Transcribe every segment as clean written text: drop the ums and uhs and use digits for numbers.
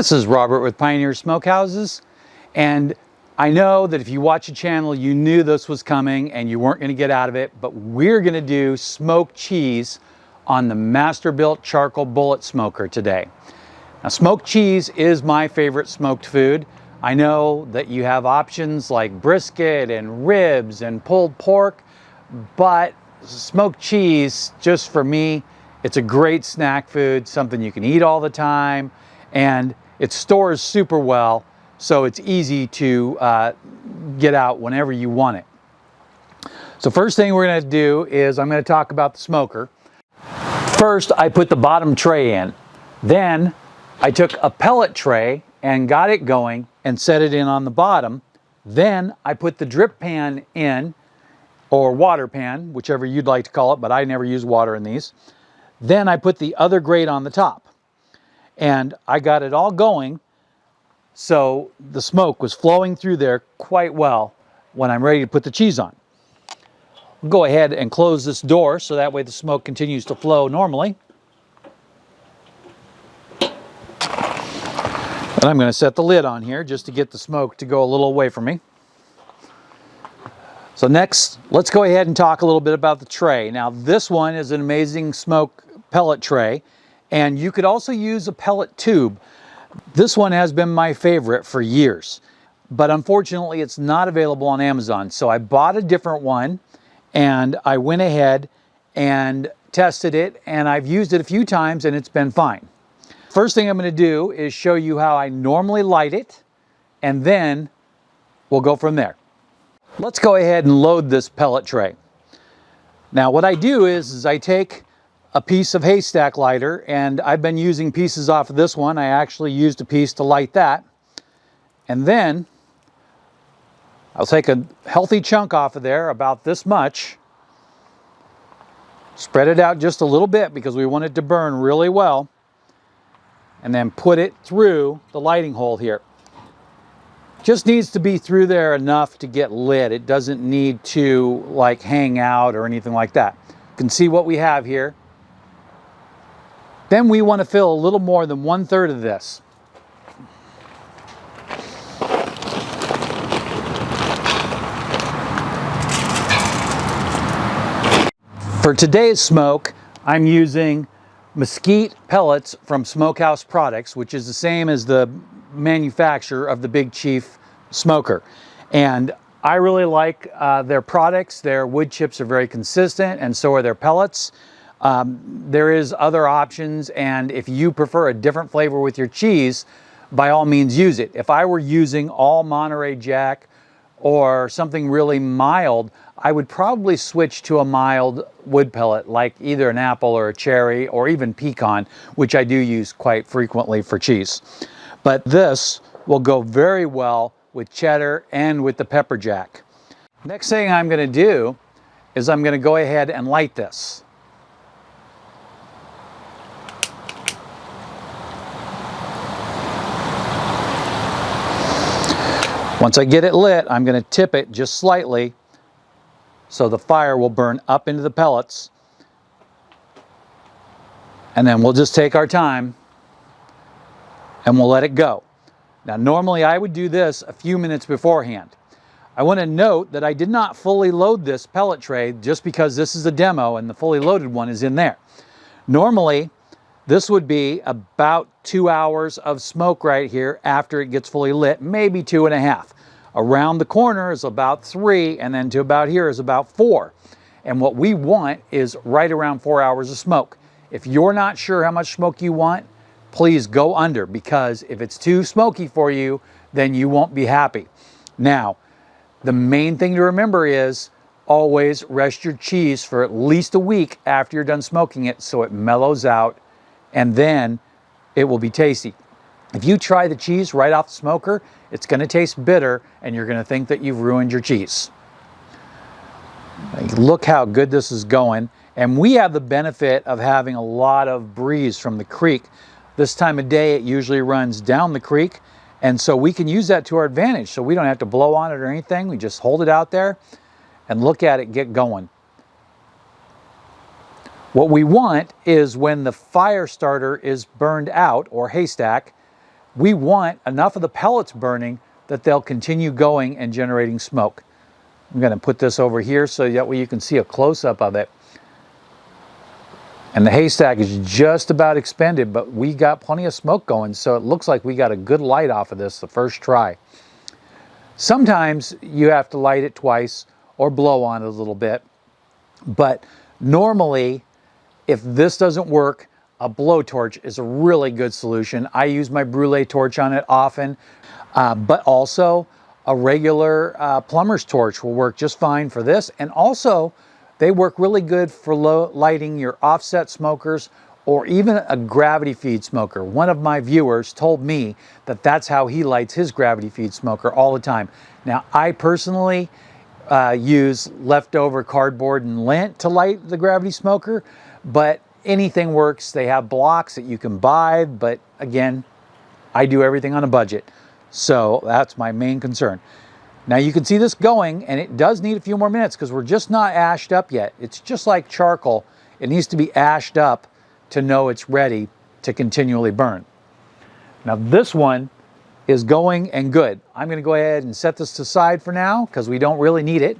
This is Robert with Pioneer Smokehouses, and I know that if you watch the channel, you knew this was coming and you weren't going to get out of it, but we're going to do smoked cheese on the Masterbuilt charcoal bullet smoker today. Now, smoked cheese is my favorite smoked food. I know that you have options like brisket and ribs and pulled pork, but smoked cheese, just for me, it's a great snack food, something you can eat all the time, and it stores super well, so it's easy to get out whenever you want it. So first thing we're going to do is I'm going to talk about the smoker. First, I put the bottom tray in. Then I took a pellet tray and got it going and set it in on the bottom. Then I put the drip pan in, or water pan, whichever you'd like to call it, but I never use water in these. Then I put the other grate on the top. And I got it all going, so the smoke was flowing through there quite well when I'm ready to put the cheese on. We'll go ahead and close this door so that way the smoke continues to flow normally. And I'm going to set the lid on here just to get the smoke to go a little away from me. So next, let's go ahead and talk a little bit about the tray. Now, this one is an amazing smoke pellet tray, and you could also use a pellet tube. This one has been my favorite for years, but unfortunately it's not available on Amazon. So I bought a different one and I went ahead and tested it, and I've used it a few times and it's been fine. First thing I'm going to do is show you how I normally light it, and then we'll go from there. Let's go ahead and load this pellet tray. Now what I do is I take a piece of haystack lighter, and I've been using pieces off of this one. I actually used a piece to light that. And then I'll take a healthy chunk off of there, about this much. Spread it out just a little bit because we want it to burn really well. And then put it through the lighting hole here. Just needs to be through there enough to get lit. It doesn't need to like hang out or anything like that. You can see what we have here. Then we want to fill a little more than 1/3 of this. For today's smoke, I'm using mesquite pellets from Smokehouse Products, which is the same as the manufacturer of the Big Chief smoker. And I really like their products. Their wood chips are very consistent, and so are their pellets. There is other options, and if you prefer a different flavor with your cheese, by all means use it. If I were using all Monterey Jack or something really mild, I would probably switch to a mild wood pellet like either an apple or a cherry or even pecan, which I do use quite frequently for cheese. But this will go very well with cheddar and with the pepper jack. Next thing I'm going to do is I'm going to go ahead and light this. Once I get it lit, I'm going to tip it just slightly so the fire will burn up into the pellets. And then we'll just take our time and we'll let it go. Now, normally I would do this a few minutes beforehand. I want to note that I did not fully load this pellet tray just because this is a demo and the fully loaded one is in there. Normally, this would be about 2 hours of smoke right here after it gets fully lit, maybe 2.5. Around the corner is about 3, and then to about here is about 4. And what we want is right around 4 hours of smoke. If you're not sure how much smoke you want, please go under, because if it's too smoky for you, then you won't be happy. Now, the main thing to remember is always rest your cheese for at least a week after you're done smoking it so it mellows out, and then it will be tasty. If you try the cheese right off the smoker, it's going to taste bitter and you're going to think that you've ruined your cheese. Look how good this is going. And we have the benefit of having a lot of breeze from the creek. This time of day it usually runs down the creek, and so we can use that to our advantage. So we don't have to blow on it or anything. We just hold it out there and look at it get going. What we want is when the fire starter is burned out, or haystack, we want enough of the pellets burning that they'll continue going and generating smoke. I'm going to put this over here so that way you can see a close-up of it. And the haystack is just about expended, but we got plenty of smoke going, so it looks like we got a good light off of this the first try. Sometimes you have to light it twice or blow on it a little bit, but normally if this doesn't work, a blowtorch is a really good solution. I use my brulee torch on it often, but also a regular plumber's torch will work just fine for this. And also, they work really good for lighting your offset smokers or even a gravity feed smoker. One of my viewers told me that that's how he lights his gravity feed smoker all the time. Now, I personally use leftover cardboard and lint to light the gravity smoker, but anything works. They have blocks that you can buy, but again, I do everything on a budget. So that's my main concern. Now you can see this going, and it does need a few more minutes because we're just not ashed up yet. It's just like charcoal. It needs to be ashed up to know it's ready to continually burn. Now this one is going and good. I'm going to go ahead and set this aside for now because we don't really need it.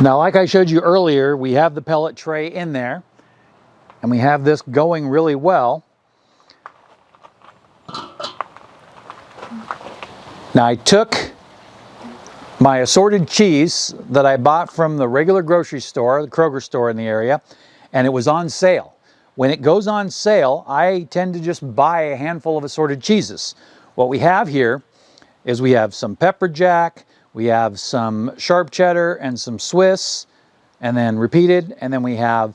Now, like I showed you earlier, we have the pellet tray in there and we have this going really well. Now I took my assorted cheese that I bought from the regular grocery store, the Kroger store in the area, and it was on sale. When it goes on sale, I tend to just buy a handful of assorted cheeses. What we have here is we have some pepper jack, we have some sharp cheddar and some Swiss, and then repeated, and then we have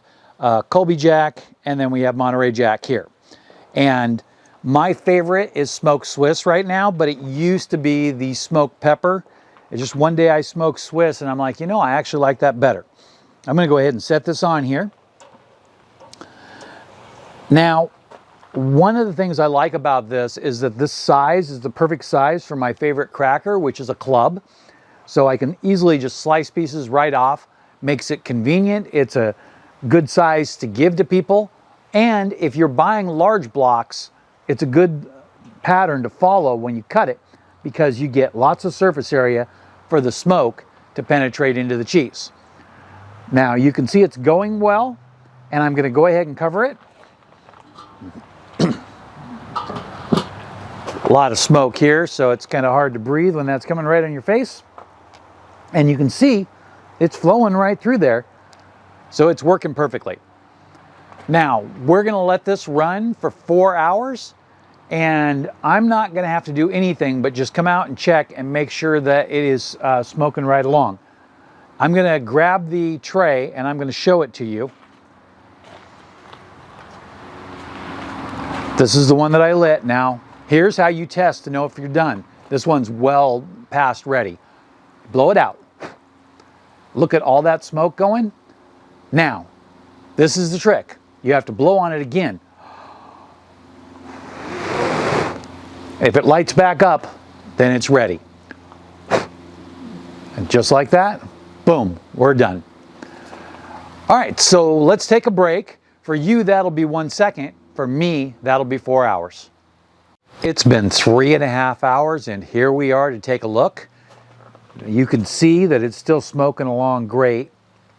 Colby jack, and then we have Monterey jack here. And my favorite is smoked Swiss right now, but it used to be the smoked pepper. It's just one day I smoked Swiss and I'm like, you know, I actually like that better. I'm going to go ahead and set this on here. Now, one of the things I like about this is that this size is the perfect size for my favorite cracker, which is a club. So I can easily just slice pieces right off. Makes it convenient. It's a good size to give to people. And if you're buying large blocks, it's a good pattern to follow when you cut it because you get lots of surface area for the smoke to penetrate into the cheese. Now you can see it's going well, and I'm going to go ahead and cover it. A lot of smoke here, so it's kind of hard to breathe when that's coming right on your face. And you can see it's flowing right through there, so it's working perfectly. Now, we're going to let this run for 4 hours, and I'm not going to have to do anything but just come out and check and make sure that it is smoking right along. I'm going to grab the tray and I'm going to show it to you. This is the one that I lit. Now, here's how you test to know if you're done. This one's well past ready. Blow it out. Look at all that smoke going. Now, this is the trick. You have to blow on it again. If it lights back up, then it's ready. And just like that, boom, we're done. All right, so let's take a break. For you, that'll be 1 second. For me, that'll be 4 hours. It's been 3.5 hours, and here we are to take a look. You can see that it's still smoking along great.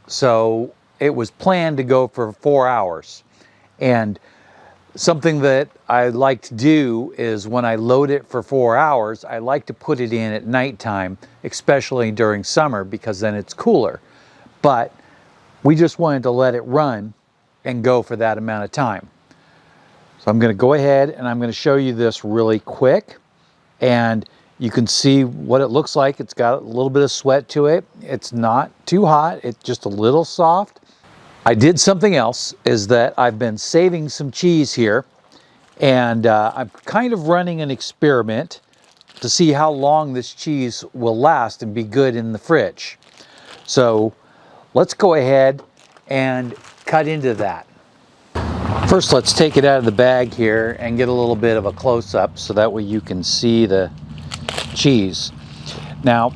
So it was planned to go for 4 hours. And something that I like to do is when I load it for 4 hours, I like to put it in at nighttime, especially during summer, because then it's cooler. But we just wanted to let it run and go for that amount of time. So I'm going to go ahead and I'm going to show you this really quick. And you can see what it looks like. It's got a little bit of sweat to it. It's not too hot. It's just a little soft. I did something else, is that I've been saving some cheese here, and I'm kind of running an experiment to see how long this cheese will last and be good in the fridge. So let's go ahead and cut into that. First, let's take it out of the bag here and get a little bit of a close-up so that way you can see the cheese. Now,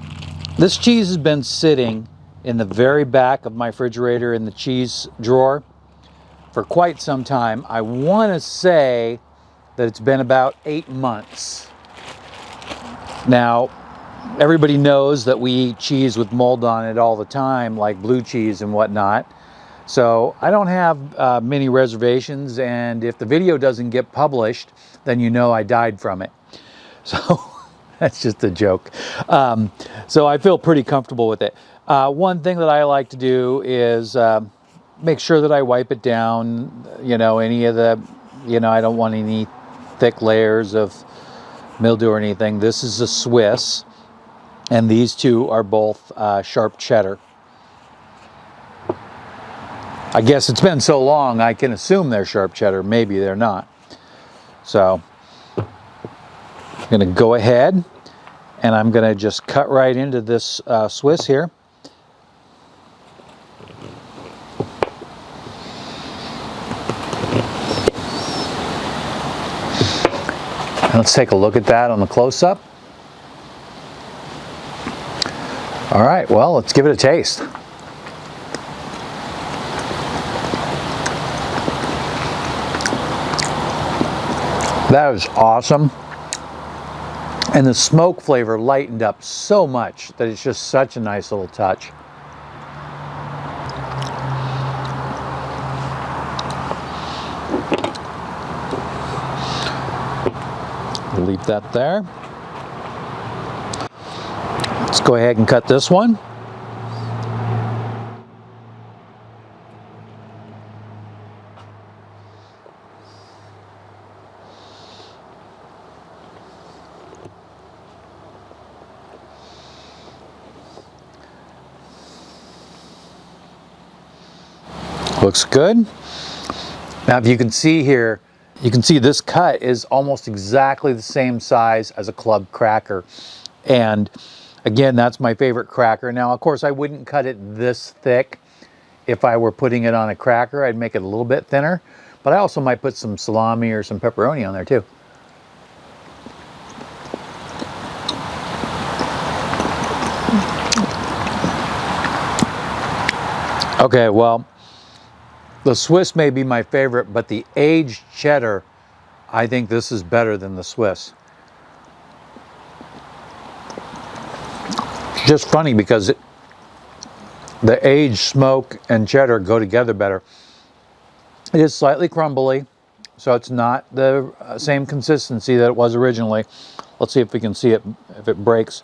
this cheese has been sitting in the very back of my refrigerator in the cheese drawer for quite some time. I want to say that it's been about 8 months. Now, everybody knows that we eat cheese with mold on it all the time, like blue cheese and whatnot. So I don't have many reservations, and if the video doesn't get published, then you know I died from it. So that's just a joke. So I feel pretty comfortable with it. One thing that I like to do is make sure that I wipe it down, you know, any of the, you know, I don't want any thick layers of mildew or anything. This is a Swiss, and these two are both sharp cheddar. I guess it's been so long, I can assume they're sharp cheddar. Maybe they're not. So I'm going to go ahead and I'm going to just cut right into this Swiss here. And let's take a look at that on the close-up. All right, well, let's give it a taste. That was awesome. And the smoke flavor lightened up so much that it's just such a nice little touch. We'll leave that there. Let's go ahead and cut this one. Looks good. Now, if you can see here, you can see this cut is almost exactly the same size as a club cracker. And again, that's my favorite cracker. Now, of course, I wouldn't cut it this thick. If I were putting it on a cracker, I'd make it a little bit thinner. But I also might put some salami or some pepperoni on there too. Okay, well, the Swiss may be my favorite, but the aged cheddar, I think this is better than the Swiss. Just funny because the aged smoke and cheddar go together better. It is slightly crumbly, so it's not the same consistency that it was originally. Let's see if we can see it, if it breaks.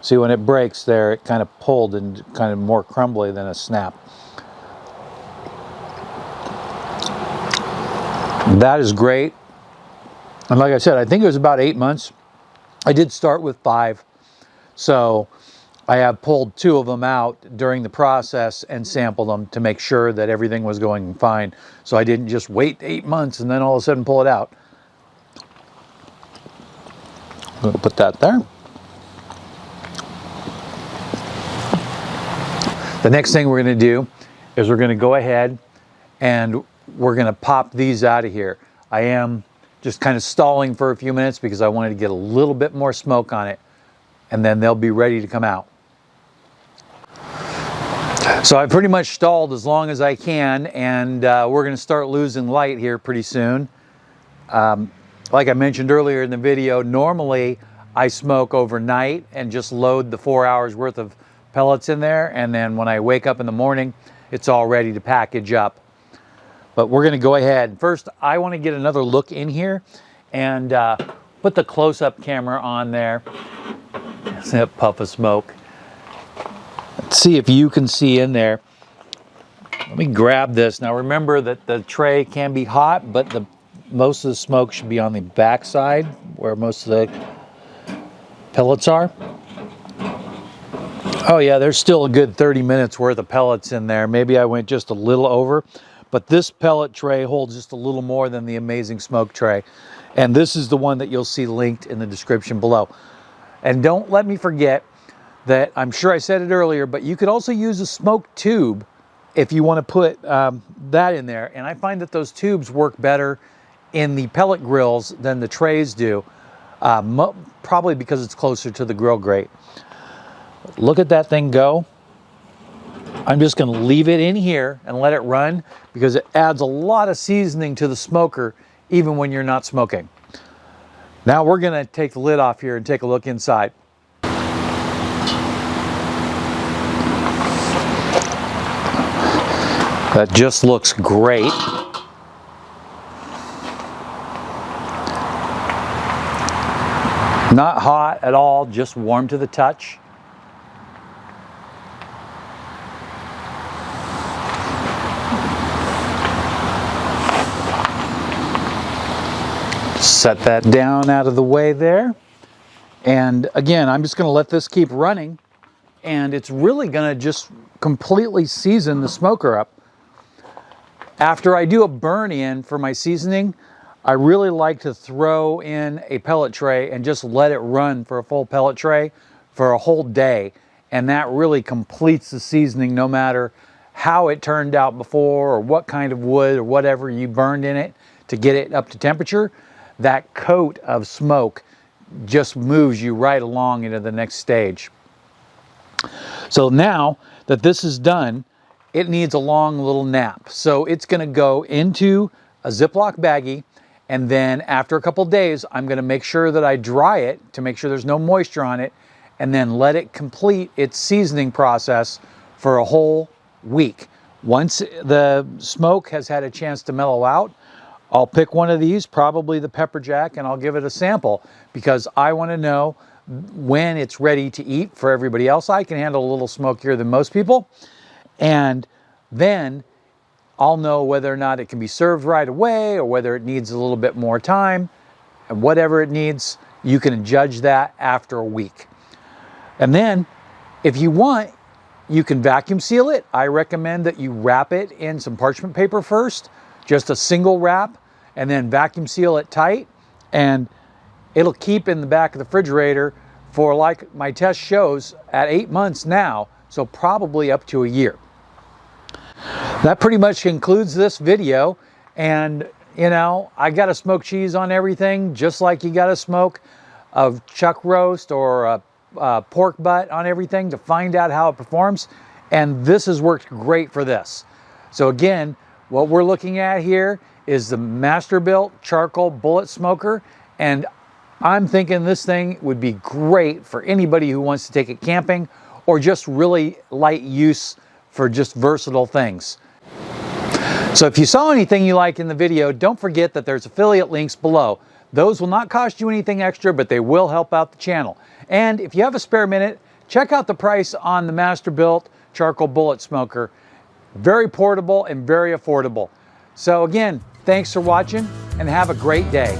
See, when it breaks there, it kind of pulled and kind of more crumbly than a snap. That is great. And like I said, I think it was about 8 months. I did start with 5. So I have pulled 2 of them out during the process and sampled them to make sure that everything was going fine. So I didn't just wait 8 months and then all of a sudden pull it out. I'm going to put that there. The next thing we're going to do is we're going to go ahead and we're going to pop these out of here. I am just kind of stalling for a few minutes because I wanted to get a little bit more smoke on it, and then they'll be ready to come out. So I pretty much stalled as long as I can, and we're going to start losing light here pretty soon. Like I mentioned earlier in the video, normally I smoke overnight and just load the 4 hours worth of pellets in there, and then when I wake up in the morning, it's all ready to package up. But we're going to go ahead. First, I want to get another look in here and put the close-up camera on there. See that puff of smoke. Let's see if you can see in there. Let me grab this. Now remember that the tray can be hot, but most of the smoke should be on the back side where most of the pellets are. Oh yeah, there's still a good 30 minutes worth of pellets in there. Maybe I went just a little over. But this pellet tray holds just a little more than the Amazing Smoke tray. And this is the one that you'll see linked in the description below. And don't let me forget that, I'm sure I said it earlier, but you could also use a smoke tube if you want to put that in there. And I find that those tubes work better in the pellet grills than the trays do, probably because it's closer to the grill grate. Look at that thing go. I'm just going to leave it in here and let it run because it adds a lot of seasoning to the smoker even when you're not smoking. Now we're gonna take the lid off here and take a look inside. That just looks great. Not hot at all, just warm to the touch. Set that down out of the way there. And again, I'm just going to let this keep running, and it's really going to just completely season the smoker up. After I do a burn in for my seasoning, I really like to throw in a pellet tray and just let it run for a full pellet tray for a whole day. And that really completes the seasoning, no matter how it turned out before or what kind of wood or whatever you burned in it to get it up to temperature. That coat of smoke just moves you right along into the next stage. So now that this is done, it needs a long little nap. So it's going to go into a Ziploc baggie, and then after a couple days, I'm going to make sure that I dry it to make sure there's no moisture on it, and then let it complete its seasoning process for a whole week. Once the smoke has had a chance to mellow out, I'll pick one of these, probably the pepper jack, and I'll give it a sample because I want to know when it's ready to eat for everybody else. I can handle a little smokier than most people. And then I'll know whether or not it can be served right away or whether it needs a little bit more time. And whatever it needs, you can judge that after a week. And then if you want, you can vacuum seal it. I recommend that you wrap it in some parchment paper first, just a single wrap, and then vacuum seal it tight. And it'll keep in the back of the refrigerator for, like my test shows, at 8 months now, so probably up to a year. That pretty much concludes this video. And you know, I got to smoke cheese on everything, just like you got to smoke a chuck roast or a pork butt on everything to find out how it performs. And this has worked great for this. So again, what we're looking at here is the Masterbuilt charcoal bullet smoker, and I'm thinking this thing would be great for anybody who wants to take it camping or just really light use for just versatile things. So if you saw anything you like in the video, don't forget that there's affiliate links below. Those will not cost you anything extra, but they will help out the channel. And if you have a spare minute, check out the price on the Masterbuilt charcoal bullet smoker. Very portable and very affordable. So again, thanks for watching and have a great day.